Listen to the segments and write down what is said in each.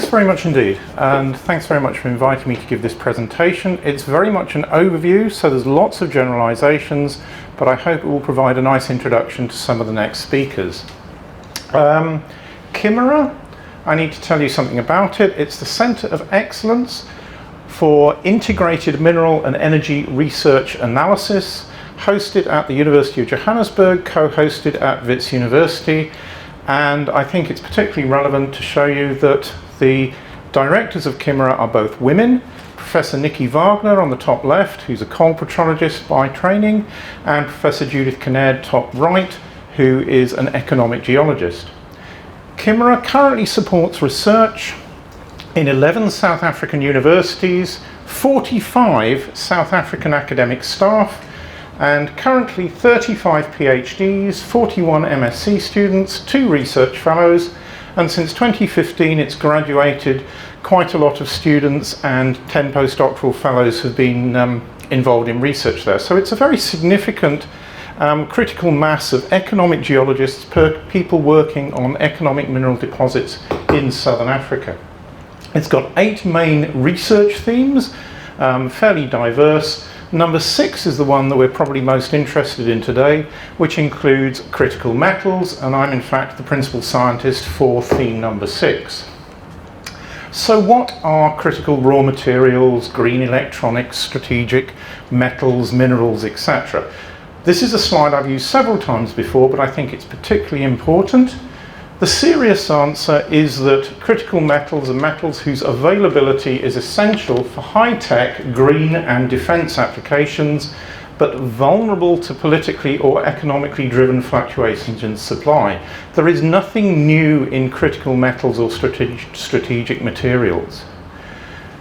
Thanks very much indeed, and thanks very much for inviting me to give this presentation. It's very much an overview, so there's lots of generalizations, but I hope it will provide a nice introduction to some of the next speakers. CIMERA, I need to tell you something about it. It's the Centre of Excellence for Integrated Mineral and Energy Research Analysis, hosted at the University of Johannesburg, co-hosted at Wits University. And I think it's particularly relevant to show you that the directors of CIMERA are both women. Professor Nikki Wagner on the top left, who's a coal petrologist by training, and Professor Judith Kinnaird, top right, who is an economic geologist. CIMERA currently supports research in 11 South African universities, 45 South African academic staff, and currently 35 PhDs, 41 MSc students, 2 research fellows, and since 2015 it's graduated quite a lot of students, and 10 postdoctoral fellows have been involved in research there. So it's a very significant critical mass of economic geologists, people working on economic mineral deposits in Southern Africa. It's got 8 main research themes, fairly diverse. Number 6 is the one that we're probably most interested in today, which includes critical metals, and I'm in fact the principal scientist for theme number 6. So what are critical raw materials, green electronics, strategic metals, minerals, etc.? This is a slide I've used several times before, but I think it's particularly important. The serious answer is that critical metals are metals whose availability is essential for high-tech, green and defence applications, but vulnerable to politically or economically driven fluctuations in supply. There is nothing new in critical metals or strategic materials.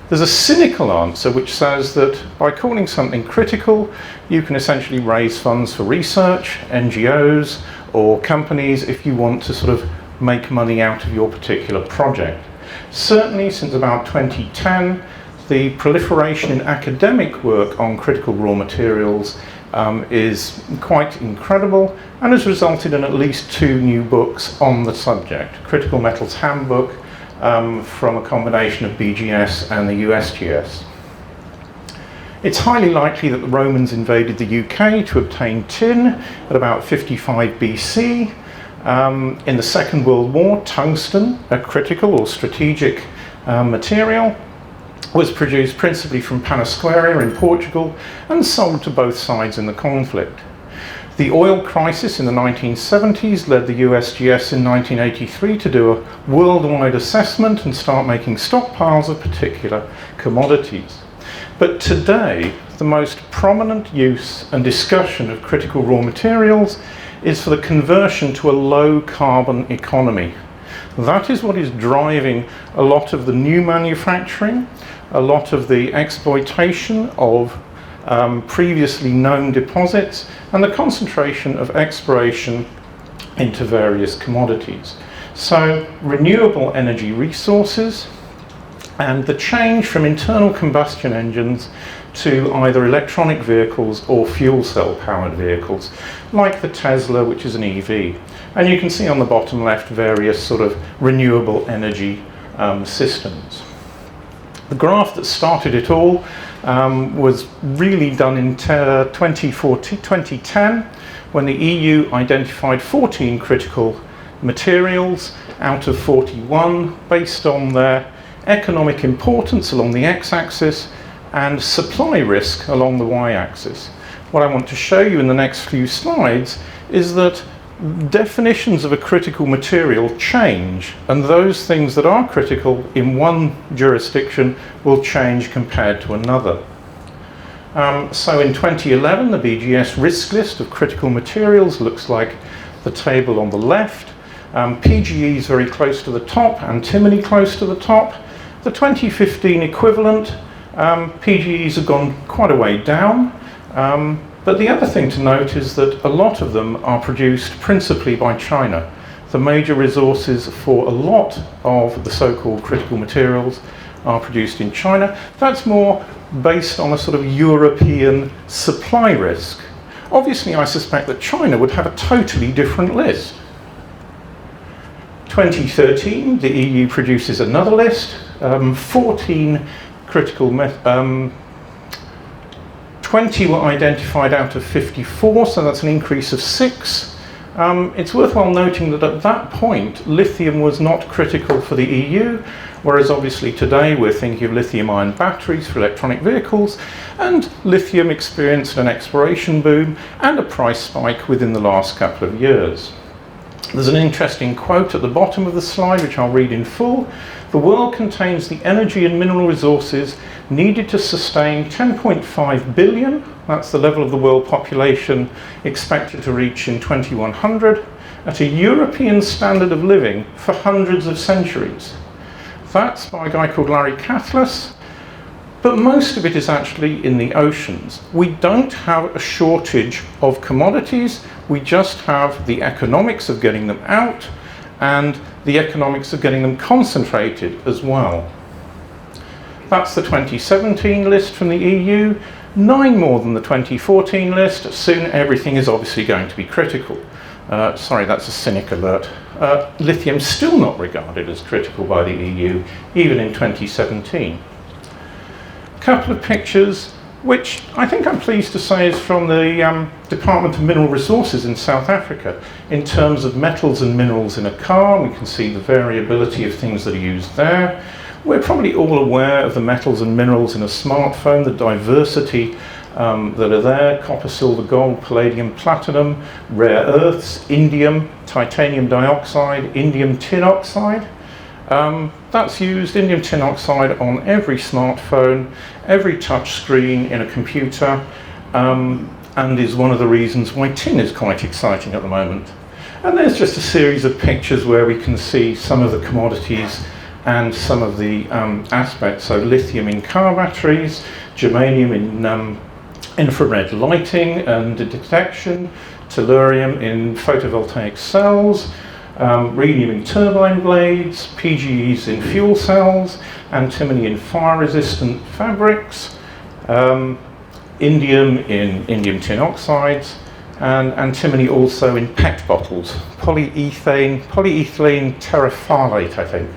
There's a cynical answer which says that by calling something critical, you can essentially raise funds for research, NGOs or companies if you want to sort of make money out of your particular project. Certainly since about 2010, the proliferation in academic work on critical raw materials is quite incredible and has resulted in at least 2 new books on the subject. Critical Metals Handbook from a combination of BGS and the USGS. It's highly likely that the Romans invaded the UK to obtain tin at about 55 BC. In the Second World War, tungsten, a critical or strategic material, was produced principally from Panasquaria in Portugal and sold to both sides in the conflict. The oil crisis in the 1970s led the USGS in 1983 to do a worldwide assessment and start making stockpiles of particular commodities. But today, the most prominent use and discussion of critical raw materials is for the conversion to a low carbon economy. That is what is driving a lot of the new manufacturing, a lot of the exploitation of previously known deposits, and the concentration of exploration into various commodities. So renewable energy resources and the change from internal combustion engines to either electronic vehicles or fuel cell powered vehicles, like the Tesla, which is an EV. And you can see on the bottom left various sort of renewable energy systems. The graph that started it all was really done in 2010, when the EU identified 14 critical materials out of 41 based on their economic importance along the x-axis and supply risk along the y-axis. What I want to show you in the next few slides is that definitions of a critical material change, and those things that are critical in one jurisdiction will change compared to another. So in 2011, the BGS risk list of critical materials looks like the table on the left. PGE is very close to the top, antimony close to the top. The 2015 equivalent, PGEs have gone quite a way down. But the other thing to note is that a lot of them are produced principally by China. The major resources for a lot of the so-called critical materials are produced in China. That's more based on a sort of European supply risk. Obviously, I suspect that China would have a totally different list. 2013, the EU produces another list, 14 critical 20 were identified out of 54, so that's an increase of 6. It's worthwhile noting that at that point, lithium was not critical for the EU, whereas obviously today we're thinking of lithium-ion batteries for electronic vehicles, and lithium experienced an exploration boom and a price spike within the last couple of years. There's an interesting quote at the bottom of the slide, which I'll read in full. The world contains the energy and mineral resources needed to sustain 10.5 billion, that's the level of the world population expected to reach in 2100, at a European standard of living for hundreds of centuries. That's by a guy called Larry Catless, but most of it is actually in the oceans. We don't have a shortage of commodities, we just have the economics of getting them out and the economics of getting them concentrated as well. That's the 2017 list from the EU, 9 more than the 2014 list. Soon everything is obviously going to be critical. Sorry, that's a cynic alert. Lithium's still not regarded as critical by the EU, even in 2017. A couple of pictures, which I think I'm pleased to say is from the Department of Mineral Resources in South Africa. In terms of metals and minerals in a car, we can see the variability of things that are used there. We're probably all aware of the metals and minerals in a smartphone, the diversity that are there: copper, silver, gold, palladium, platinum, rare earths, indium, titanium dioxide, indium tin oxide. That's used, indium tin oxide, on every smartphone, every touch screen in a computer, and is one of the reasons why tin is quite exciting at the moment. And there's just a series of pictures where we can see some of the commodities and some of the aspects. So lithium in car batteries, germanium in infrared lighting and detection, tellurium in photovoltaic cells, rhenium in turbine blades, PGEs in fuel cells, antimony in fire-resistant fabrics, indium in indium tin oxides, and antimony also in PET bottles, polyethylene terephthalate, I think.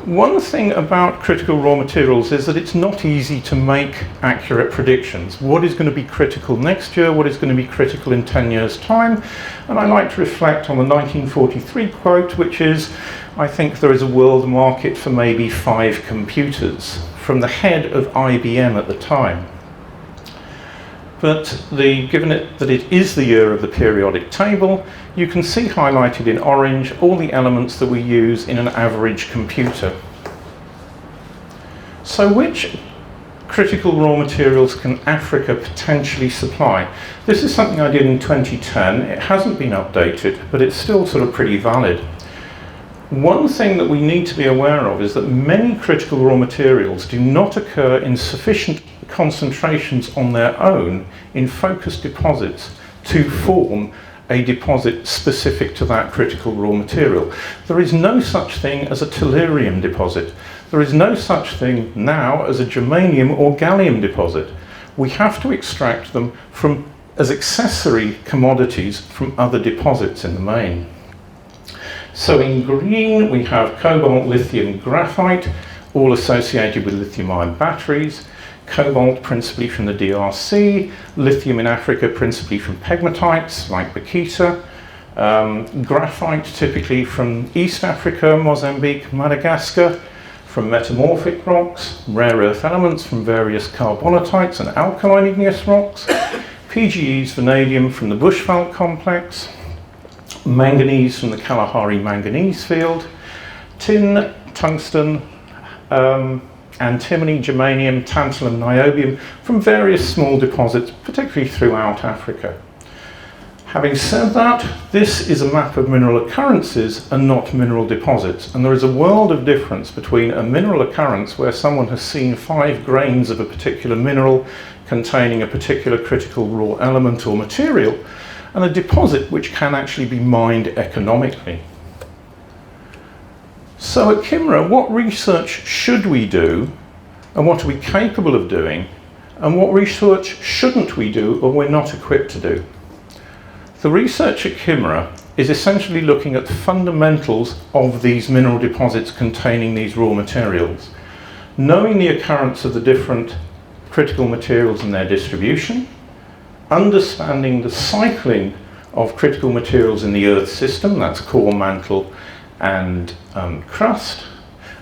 One thing about critical raw materials is that it's not easy to make accurate predictions. What is going to be critical next year? What is going to be critical in 10 years' time? And I like to reflect on the 1943 quote, which is, I think there is a world market for maybe 5 computers, from the head of IBM at the time. But given that it is the year of the periodic table, you can see highlighted in orange all the elements that we use in an average computer. So which critical raw materials can Africa potentially supply? This is something I did in 2010. It hasn't been updated, but it's still sort of pretty valid. One thing that we need to be aware of is that many critical raw materials do not occur in sufficient concentrations on their own in focused deposits to form a deposit specific to that critical raw material. There is no such thing as a tellurium deposit. There is no such thing now as a germanium or gallium deposit. We have to extract them as accessory commodities from other deposits in the main. So in green we have cobalt, lithium, graphite, all associated with lithium-ion batteries. Cobalt principally from the DRC, lithium in Africa principally from pegmatites like Bakita, graphite typically from East Africa, Mozambique, Madagascar, from metamorphic rocks, rare earth elements from various carbonatites and alkaline igneous rocks, PGEs, vanadium from the Bushveld complex, manganese from the Kalahari manganese field, tin, tungsten, antimony, germanium, tantalum, niobium from various small deposits, particularly throughout Africa. Having said that, this is a map of mineral occurrences and not mineral deposits, and there is a world of difference between a mineral occurrence where someone has seen 5 grains of a particular mineral containing a particular critical raw element or material, and a deposit which can actually be mined economically. So at CIMERA, what research should we do, and what are we capable of doing, and what research shouldn't we do or we're not equipped to do? The research at CIMERA is essentially looking at the fundamentals of these mineral deposits containing these raw materials. Knowing the occurrence of the different critical materials and their distribution, understanding the cycling of critical materials in the Earth system, that's core, mantle and crust,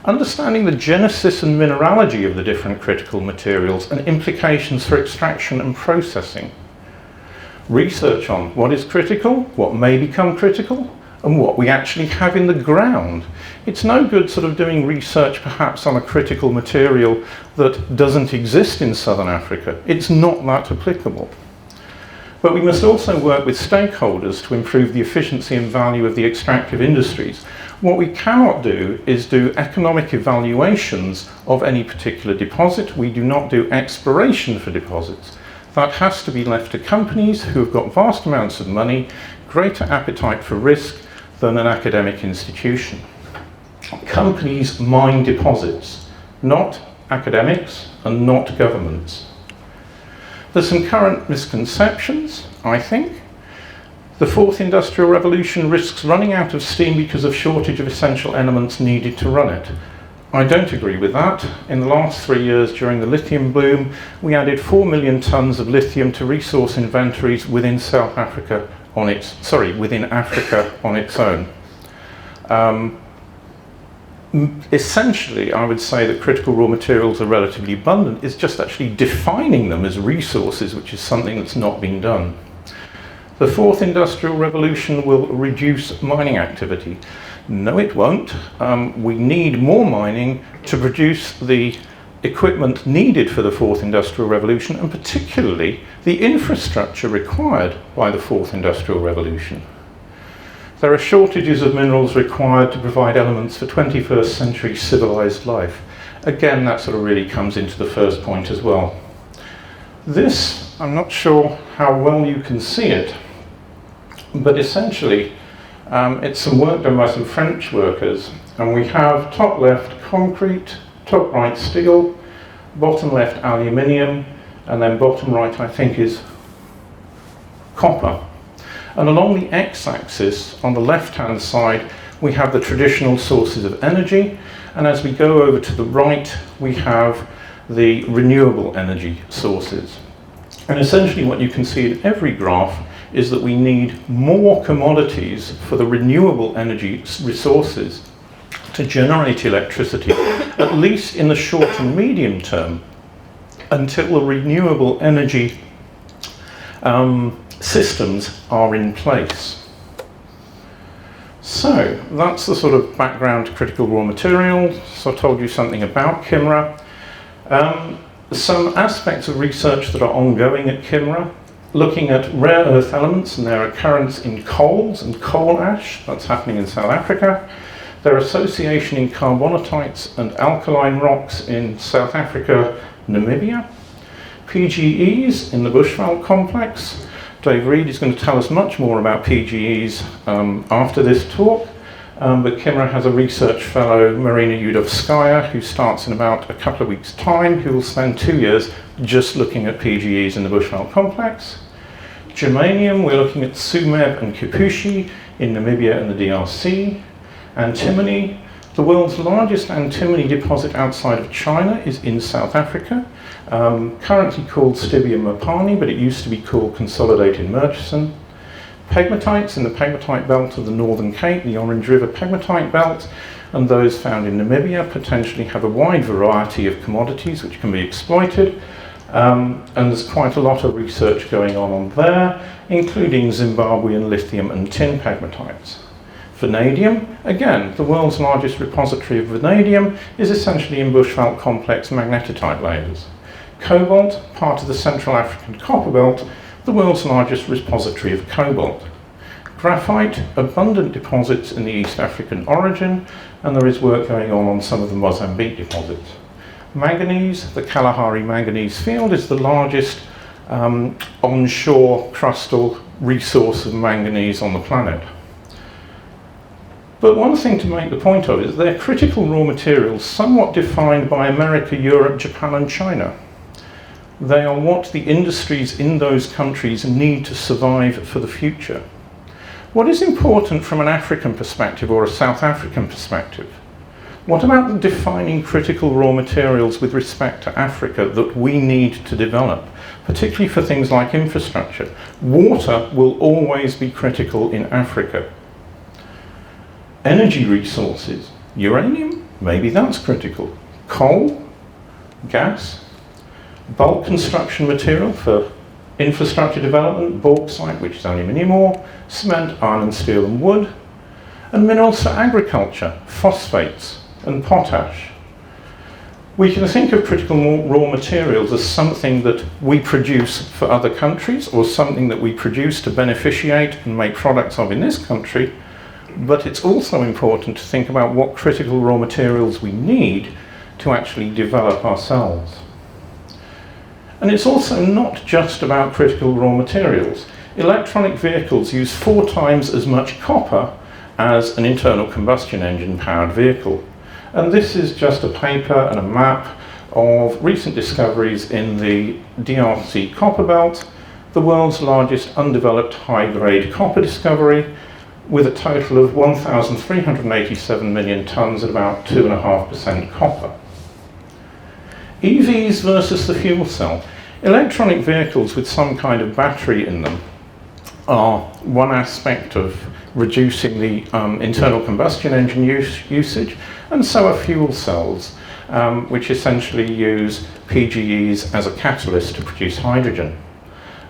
understanding the genesis and mineralogy of the different critical materials and implications for extraction and processing. Research on what is critical, what may become critical, and what we actually have in the ground. It's no good sort of doing research perhaps on a critical material that doesn't exist in southern Africa. It's not that applicable. But we must also work with stakeholders to improve the efficiency and value of the extractive industries. What we cannot do is do economic evaluations of any particular deposit. We do not do exploration for deposits. That has to be left to companies who have got vast amounts of money, greater appetite for risk than an academic institution. Companies mine deposits, not academics and not governments. There's some current misconceptions, I think. The fourth industrial revolution risks running out of steam because of shortage of essential elements needed to run it. I don't agree with that. In the last 3 years during the lithium boom, we added 4 million tons of lithium to resource inventories within Africa on its own. Essentially, I would say that critical raw materials are relatively abundant. It's just actually defining them as resources, which is something that's not been done. The fourth industrial revolution will reduce mining activity. No, it won't. We need more mining to produce the equipment needed for the fourth industrial revolution, and particularly the infrastructure required by the fourth industrial revolution. There are shortages of minerals required to provide elements for 21st century civilized life. Again, that sort of really comes into the first point as well. This, I'm not sure how well you can see it, but essentially it's some work done by some French workers, and we have top left concrete, top right steel, bottom left aluminium, and then bottom right I think is copper. And along the x-axis on the left-hand side we have the traditional sources of energy, and as we go over to the right we have the renewable energy sources. And essentially what you can see in every graph is that we need more commodities for the renewable energy resources to generate electricity, at least in the short and medium term, until the renewable energy systems are in place. So that's the sort of background to critical raw materials. So I told you something about CIMERA. Some aspects of research that are ongoing at CIMERA, looking at rare earth elements and their occurrence in coals and coal ash, that's happening in South Africa, their association in carbonatites and alkaline rocks in South Africa, Namibia, PGEs in the Bushveld complex. Dave Reed is going to tell us much more about PGEs after this talk, but CIMERA has a research fellow, Marina Yudovskaya, who starts in about a couple of weeks' time, who will spend 2 years just looking at PGEs in the Bushveld complex. Germanium, we're looking at Tsumeb and Kipushi in Namibia and the DRC. Antimony, the world's largest antimony deposit outside of China is in South Africa, currently called Stibia Mopani, but it used to be called Consolidated Murchison. Pegmatites in the pegmatite belt of the Northern Cape, the Orange River pegmatite belt, and those found in Namibia potentially have a wide variety of commodities which can be exploited, and there's quite a lot of research going on there, including Zimbabwean lithium and tin pegmatites. Vanadium, again, the world's largest repository of vanadium is essentially in Bushveld complex magnetite layers. Cobalt, part of the Central African Copper Belt, the world's largest repository of cobalt. Graphite, abundant deposits in the East African origin, and there is work going on some of the Mozambique deposits. Manganese, the Kalahari manganese field is the largest onshore crustal resource of manganese on the planet. But one thing to make the point of is they're critical raw materials somewhat defined by America, Europe, Japan and China. They are what the industries in those countries need to survive for the future. What is important from an African perspective or a South African perspective? What about the defining critical raw materials with respect to Africa that we need to develop, particularly for things like infrastructure? Water will always be critical in Africa. Energy resources, uranium, maybe that's critical. Coal, gas, bulk construction material for infrastructure development, bauxite, which is aluminium ore, cement, iron, steel and wood, and minerals for agriculture, phosphates and potash. We can think of critical raw materials as something that we produce for other countries or something that we produce to beneficiate and make products of in this country, but it's also important to think about what critical raw materials we need to actually develop ourselves. And it's also not just about critical raw materials. Electronic vehicles use 4 times as much copper as an internal combustion engine powered vehicle. And this is just a paper and a map of recent discoveries in the DRC copper belt, the world's largest undeveloped high-grade copper discovery, with a total of 1,387 million tonnes at about 2.5% copper. EVs versus the fuel cell. Electronic vehicles with some kind of battery in them are one aspect of reducing the internal combustion engine usage, and so are fuel cells, which essentially use PGEs as a catalyst to produce hydrogen.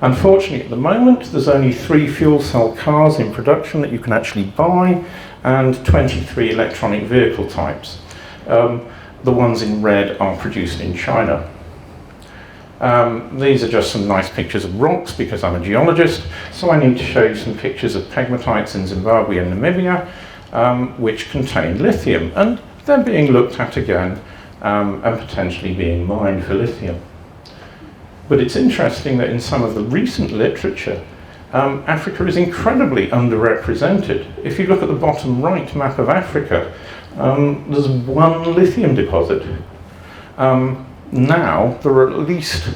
Unfortunately, at the moment, there's only 3 fuel cell cars in production that you can actually buy, and 23 electronic vehicle types. The ones in red are produced in China. These are just some nice pictures of rocks because I'm a geologist, so I need to show you some pictures of pegmatites in Zimbabwe and Namibia, which contain lithium, and they're being looked at again and potentially being mined for lithium. But it's interesting that in some of the recent literature, Africa is incredibly underrepresented. If you look at the bottom right map of Africa, there's 1 lithium deposit. Now there are at least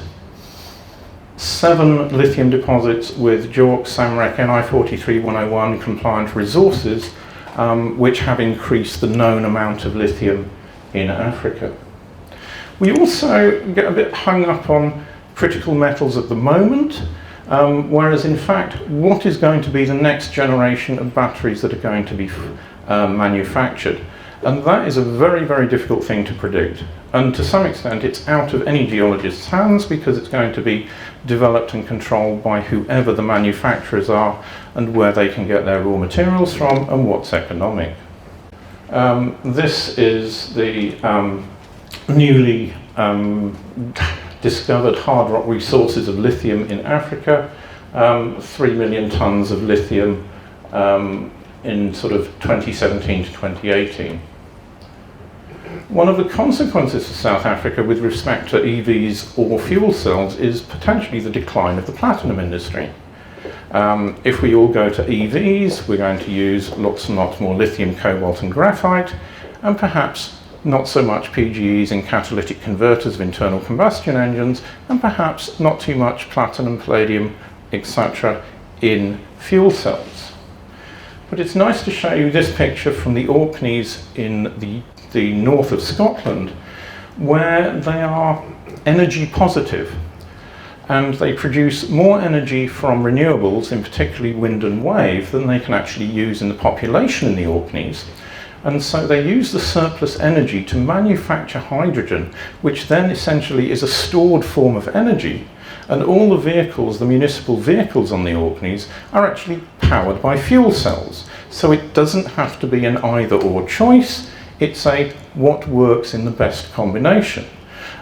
7 lithium deposits with JORC, CIMERA, NI 43101 compliant resources, which have increased the known amount of lithium in Africa. We also get a bit hung up on critical metals at the moment, whereas in fact what is going to be the next generation of batteries that are going to be manufactured? And that is a very, very difficult thing to predict. And to some extent it's out of any geologist's hands because it's going to be developed and controlled by whoever the manufacturers are and where they can get their raw materials from and what's economic. This is the newly discovered hard rock resources of lithium in Africa, 3 million tonnes of lithium in sort of 2017 to 2018. One of the consequences for South Africa with respect to EVs or fuel cells is potentially the decline of the platinum industry. If we all go to EVs, we're going to use lots and lots more lithium, cobalt and graphite, and perhaps not so much PGEs in catalytic converters of internal combustion engines, and perhaps not too much platinum, palladium, etc. in fuel cells. But it's nice to show you this picture from the Orkneys in the north of Scotland, where they are energy positive and they produce more energy from renewables, in particularly wind and wave, than they can actually use in the population in the Orkneys. And so they use the surplus energy to manufacture hydrogen, which then essentially is a stored form of energy. And all the vehicles, the municipal vehicles on the Orkneys, are actually powered by fuel cells. So it doesn't have to be an either or choice, it's a what works in the best combination.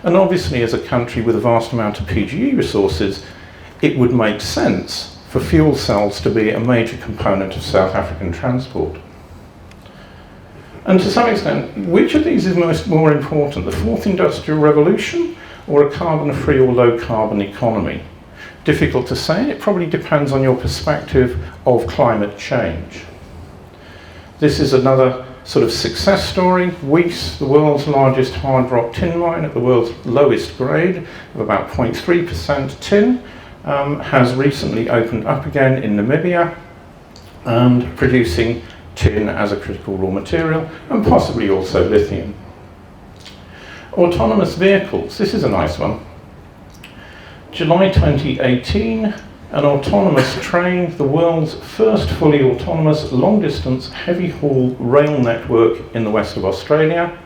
And obviously as a country with a vast amount of PGE resources, it would make sense for fuel cells to be a major component of South African transport. And to some extent, which of these is more important, the fourth industrial revolution or a carbon-free or low-carbon economy? Difficult to say, it probably depends on your perspective of climate change. This is another sort of success story. Weiss, the world's largest hard rock tin mine at the world's lowest grade of about 0.3% tin, has recently opened up again in Namibia. and producing tin as a critical raw material, and possibly also lithium. Autonomous vehicles, this is a nice one. July 2018, an autonomous train, the world's first fully autonomous long-distance heavy-haul rail network in the west of Australia.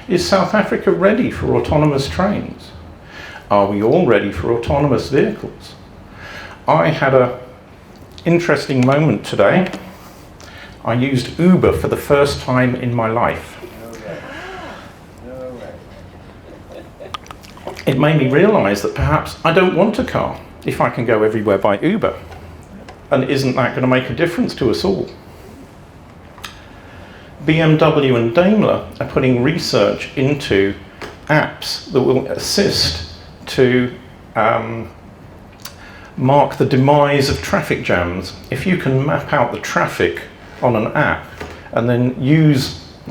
Is South Africa ready for autonomous trains? Are we all ready for autonomous vehicles? I had an interesting moment today. I used Uber for the first time in my life. It made me realise that perhaps I don't want a car if I can go everywhere by Uber. And isn't that going to make a difference to us all? BMW and Daimler are putting research into apps that will assist to mark the demise of traffic jams. If you can map out the traffic on an app and then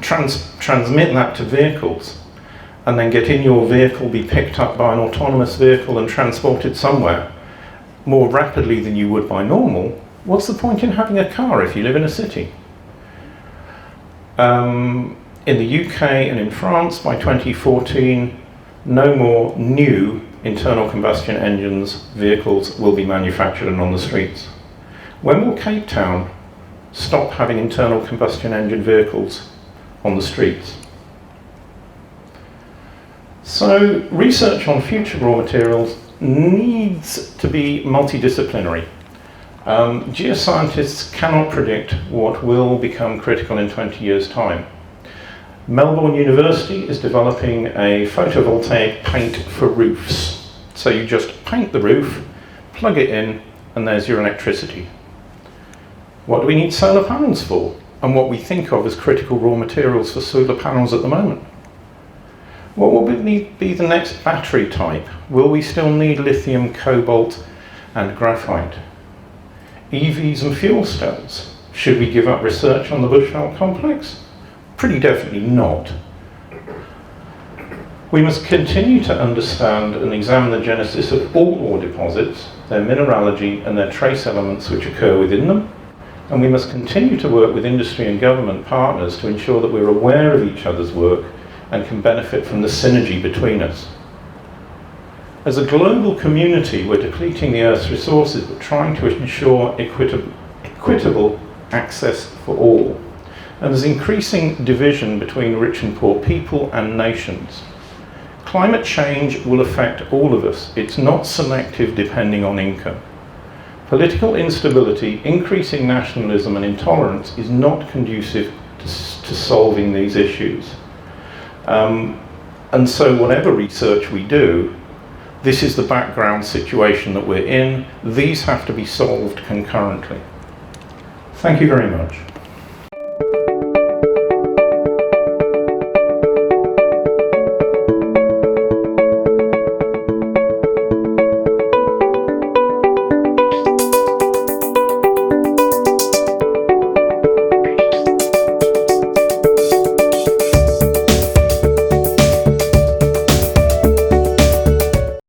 transmit that to vehicles, and then get in your vehicle, be picked up by an autonomous vehicle and transported somewhere more rapidly than you would by normal, what's the point in having a car if you live in a city? In the UK and in France, by 2014, no more new internal combustion engines vehicles will be manufactured and on the streets. When will Cape Town stop having internal combustion engine vehicles on the streets? So research on future raw materials needs to be multidisciplinary. Geoscientists cannot predict what will become critical in 20 years' time. Melbourne University is developing a photovoltaic paint for roofs. So you just paint the roof, plug it in, and there's your electricity. What do we need solar panels for? And what we think of as critical raw materials for solar panels at the moment? What will be the next battery type? Will we still need lithium, cobalt, and graphite? EVs and fuel cells. Should we give up research on the Bushveld complex? Pretty definitely not. We must continue to understand and examine the genesis of all ore deposits, their mineralogy and their trace elements which occur within them. And we must continue to work with industry and government partners to ensure that we're aware of each other's work and can benefit from the synergy between us. As a global community, we're depleting the Earth's resources but trying to ensure equitable access for all. And there's increasing division between rich and poor people and nations. Climate change will affect all of us. It's not selective depending on income. Political instability, increasing nationalism and intolerance is not conducive to solving these issues. And so whatever research we do, this is the background situation that we're in. These have to be solved concurrently. Thank you very much.